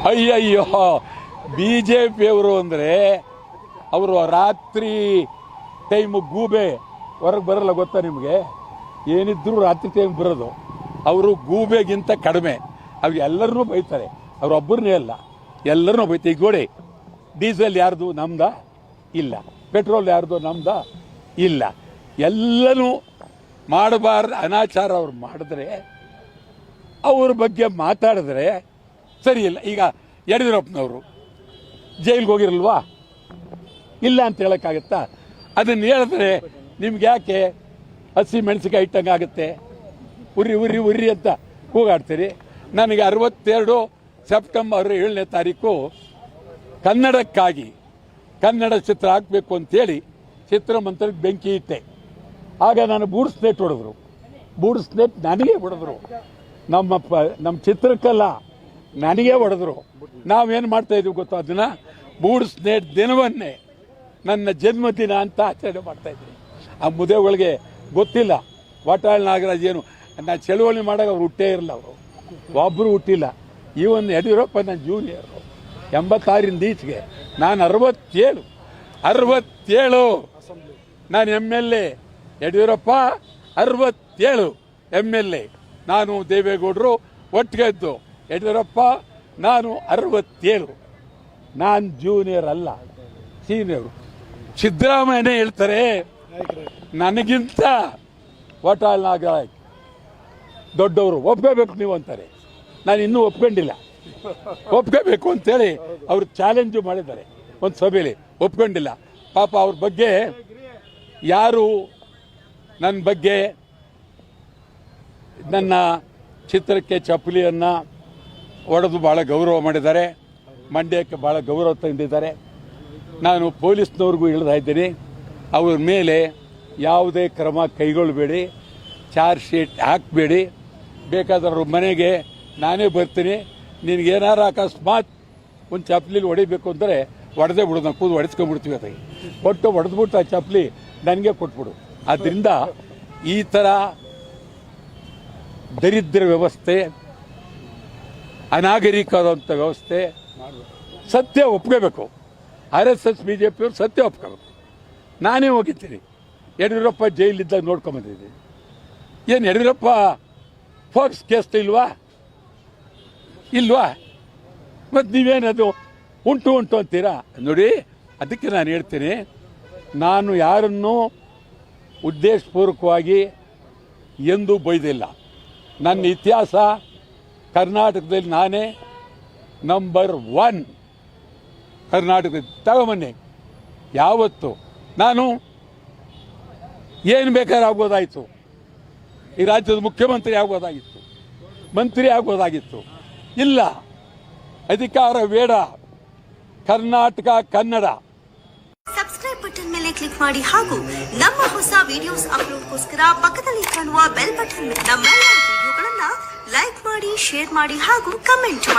ಅಯ್ಯಯ್ಯೋ, BJPಯವರು ಅಂದರೆ ಅವರು ರಾತ್ರಿ ಟೈಮು ಗೂಬೆ ಹೊರಗೆ ಬರಲ್ಲ, ಗೊತ್ತಾ ನಿಮಗೆ? ಏನಿದ್ರು ರಾತ್ರಿ ಟೈಮ್ ಬರೋದು. ಅವರು ಗೂಬೆಗಿಂತ ಕಡಿಮೆ. ಅವ್ರು ಎಲ್ಲರನ್ನೂ ಬೈತಾರೆ, ಅವರೊಬ್ಬರನ್ನೇ ಅಲ್ಲ, ಎಲ್ಲರನ್ನೂ ಬೈತಾರೆ. ಈಗ ನೋಡಿ, ಡೀಸೆಲ್ ಯಾರ್ದು? ನಮ್ದ? ಇಲ್ಲ. ಪೆಟ್ರೋಲ್ ಯಾರ್ದು? ನಮ್ದ? ಇಲ್ಲ. ಎಲ್ಲನೂ ಮಾಡಬಾರ್ದು ಅನಾಚಾರ ಅವ್ರು ಮಾಡಿದ್ರೆ, ಅವ್ರ ಬಗ್ಗೆ ಮಾತಾಡಿದ್ರೆ ಸರಿ ಇಲ್ಲ. ಈಗ ಯಡಿಯೂರಪ್ಪನವರು ಜೈಲಿಗೆ ಹೋಗಿರಲ್ವಾ? ಇಲ್ಲ ಅಂತ ಹೇಳೋಕ್ಕಾಗತ್ತಾ? ಅದನ್ನು ಹೇಳಿದ್ರೆ ನಿಮ್ಗೆ ಯಾಕೆ ಹಸಿ ಮೆಣಸಿಗೆ ಇಟ್ಟಂಗೆ ಆಗುತ್ತೆ? ಉರಿ ಉರಿ ಉರಿ ಅಂತ ಕೂಗಾಡ್ತೀರಿ. ನನಗೆ 62 ಸೆಪ್ಟೆಂಬರ್ 7ನೇ ತಾರೀಕು ಕನ್ನಡಕ್ಕಾಗಿ ಕನ್ನಡ ಚಿತ್ರ ಹಾಕಬೇಕು ಅಂತೇಳಿ ಚಿತ್ರಮಂದಿರಕ್ಕೆ ಬೆಂಕಿ ಇಟ್ಟೆ. ಆಗ ನಾನು ಬೂಡ್ಸ್ನೇಟ್ ಹೊಡೆದ್ರು. ಬೂಡ್ಸ್ನೇಟ್ ನನಗೆ ಹೊಡೆದ್ರು, ನಮ್ಮ ಚಿತ್ರಕ್ಕಲ್ಲ, ನನಗೆ ಹೊಡೆದ್ರು. ನಾವೇನು ಮಾಡ್ತಾಯಿದ್ವಿ ಗೊತ್ತಾ? ಅದನ್ನು ಬೂಡ್ಸ್ನೇಟ್ ದಿನವನ್ನೇ ನನ್ನ ಜನ್ಮದಿನ ಅಂತ ಆಚರಣೆ ಮಾಡ್ತಾಯಿದ್ವಿ. ಆ ಮುದೇಗಳಿಗೆ ಗೊತ್ತಿಲ್ಲ ವಾಟಾಳ್ ನಾಗರಾಜ್ ಏನು. ನಾನು ಚಳುವಳಿ ಮಾಡಾಗ ಅವ್ರು ಹುಟ್ಟೇ ಇರಲ್ಲ, ಅವರು ಒಬ್ಬರು ಹುಟ್ಟಿಲ್ಲ. ಈವನ್ ಯಡಿಯೂರಪ್ಪ ನನ್ನ ಜೂನಿಯರು, 86ರಿಂದ ಈಚೆಗೆ. ನಾನು 67 ನಾನು MLA. ಯಡಿಯೂರಪ್ಪ 67 MLA. ನಾನು ದೇವೇಗೌಡರು ಒಟ್ಟಿಗೆ ಇದ್ದು. ಯಡಿಯೂರಪ್ಪ ನಾನು 67. ನಾನು ಜೂನಿಯರ್ ಅಲ್ಲ, ಸೀನಿಯರು. ಸಿದ್ದರಾಮಯ್ಯನೇ ಹೇಳ್ತಾರೆ ನನಗಿಂತ ವಾಟಾಳ್ ನಾಗರಾಜ್ ದೊಡ್ಡವರು, ಒಪ್ಕೋಬೇಕು ನೀವು ಅಂತಾರೆ. ನಾನು ಇನ್ನೂ ಒಪ್ಕೊಂಡಿಲ್ಲ, ಒಪ್ಕೋಬೇಕು ಅಂತೇಳಿ ಅವರು ಚಾಲೆಂಜು ಮಾಡಿದ್ದಾರೆ ಒಂದು ಸಭೆಯಲ್ಲಿ, ಒಪ್ಕೊಂಡಿಲ್ಲ. ಪಾಪ ಅವ್ರ ಬಗ್ಗೆ ಯಾರು ನನ್ನ ಬಗ್ಗೆ ನನ್ನ ಚಿತ್ರಕ್ಕೆ ಚಪ್ಪಲಿಯನ್ನು ಹೊಡೆದು ಭಾಳ ಗೌರವ ಮಾಡಿದ್ದಾರೆ, ಮಂಡ್ಯಕ್ಕೆ ಭಾಳ ಗೌರವ ತಂದಿದ್ದಾರೆ. ನಾನು ಪೊಲೀಸ್ನವ್ರಿಗೂ ಹೇಳ್ತಾ ಇದ್ದೀನಿ, ಅವ್ರ ಮೇಲೆ ಯಾವುದೇ ಕ್ರಮ ಕೈಗೊಳ್ಳಬೇಡಿ, ಚಾರ್ಜ್ ಶೀಟ್ ಹಾಕಬೇಡಿ. ಬೇಕಾದ್ರೆ ಅವ್ರ ಮನೆಗೆ ನಾನೇ ಬರ್ತೀನಿ. ನಿನಗೇನಾರು ಅಕಸ್ಮಾತ್ ಒಂದು ಚಪ್ಪಲಿಲಿ ಹೊಡಿಬೇಕು ಅಂದರೆ ಹೊಡೆದೇ ಬಿಡು, ನಾವು ಕೂದು ಹೊಡೆಸ್ಕೊಂಡ್ಬಿಡ್ತೀವಿ. ಅದಕ್ಕೆ ಕೊಟ್ಟು ಹೊಡೆದ್ಬಿಟ್ಟು ಆ ಚಪ್ಪಲಿ ನನಗೆ ಕೊಟ್ಬಿಡು. ಆದ್ದರಿಂದ ಈ ಥರ ದರಿದ್ರ ವ್ಯವಸ್ಥೆ, ಅನಾಗರಿಕವಾದಂಥ ವ್ಯವಸ್ಥೆ ಸತ್ಯ ಒಪ್ಕೋಬೇಕು. RSS BJPಯವರು ಸತ್ಯ ಒಪ್ಕೋಬೇಕು. ನಾನೇ ಹೋಗಿದ್ದೀನಿ, ಯಡಿಯೂರಪ್ಪ ಜೈಲಿದ್ದಾಗ ನೋಡ್ಕೊಂಬಂದಿದ್ದೀನಿ. ಏನು ಯಡಿಯೂರಪ್ಪ ಫೋರ್ಸ್ ಕೇಸ್ ಇಲ್ವಾ? ಮತ್ತು ನೀವೇನದು ಉಂಟು ಅಂತೀರಾ? ನೋಡಿ, ಅದಕ್ಕೆ ನಾನು ಹೇಳ್ತೀನಿ, ನಾನು ಯಾರನ್ನೂ ಉದ್ದೇಶಪೂರ್ವಕವಾಗಿ ಎಂದೂ ಬೈದಿಲ್ಲ. ನನ್ನ ಇತಿಹಾಸ ಕರ್ನಾಟಕದಲ್ಲಿ ನಾನೇ ನಂಬರ್ 1 ಕರ್ನಾಟಕದಲ್ಲಿ. ತಗೊಂಬನ್ನಿ, ಯಾವತ್ತು ನಾನು ಏನು ಬೇಕಾದ್ರೆ ಆಗ್ಬೋದಾಯಿತು. ಈ ರಾಜ್ಯದ ಮುಖ್ಯಮಂತ್ರಿ ಆಗ್ಬೋದಾಗಿತ್ತು, ಮಂತ್ರಿ ಆಗ್ಬೋದಾಗಿತ್ತು. ಇಲ್ಲ, ಅಧಿಕಾರ ಬೇಡ, ಕರ್ನಾಟಕ ಕನ್ನಡ. ಸಬ್ಸ್ಕ್ರೈಬ್ ಬಟನ್ ಮೇಲೆ ಕ್ಲಿಕ್ ಮಾಡಿ ಹಾಗೂ ನಮ್ಮ ಹೊಸ ವಿಡಿಯೋಸ್ ಅಪ್ಲೋಡ್ಗೋಸ್ಕರ ಪಕ್ಕದಲ್ಲಿ ಕಾಣುವ ಬೆಲ್ ಬಟನ್, ನಮ್ಮೆಲ್ಲ ವಿಡಿಯೋಗಳನ್ನ ಲೈಕ್ ಮಾಡಿ, ಶೇರ್ ಮಾಡಿ ಹಾಗೂ ಕಮೆಂಟ್ ಮಾಡಿ.